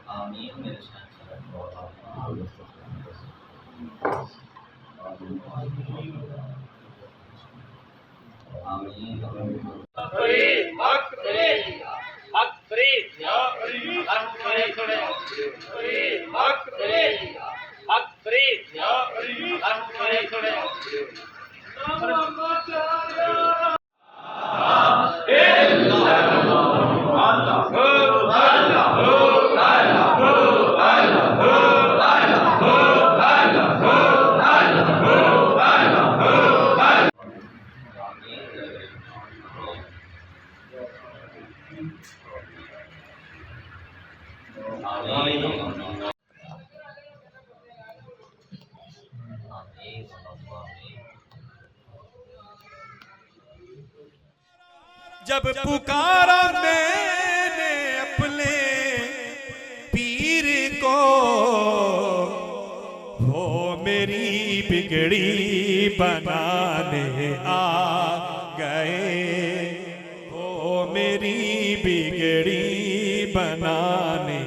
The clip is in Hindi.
आमीन मेरे शहंशाह। आमीन। फरीद हक फरीद हक फरीद हक फरीद फरीद हक फरीद हक फरीद हक फरीद जब पुकारा मैंने अपने पीर को, वो मेरी बिगड़ी बनाने आ गए, वो मेरी बिगड़ी बनाने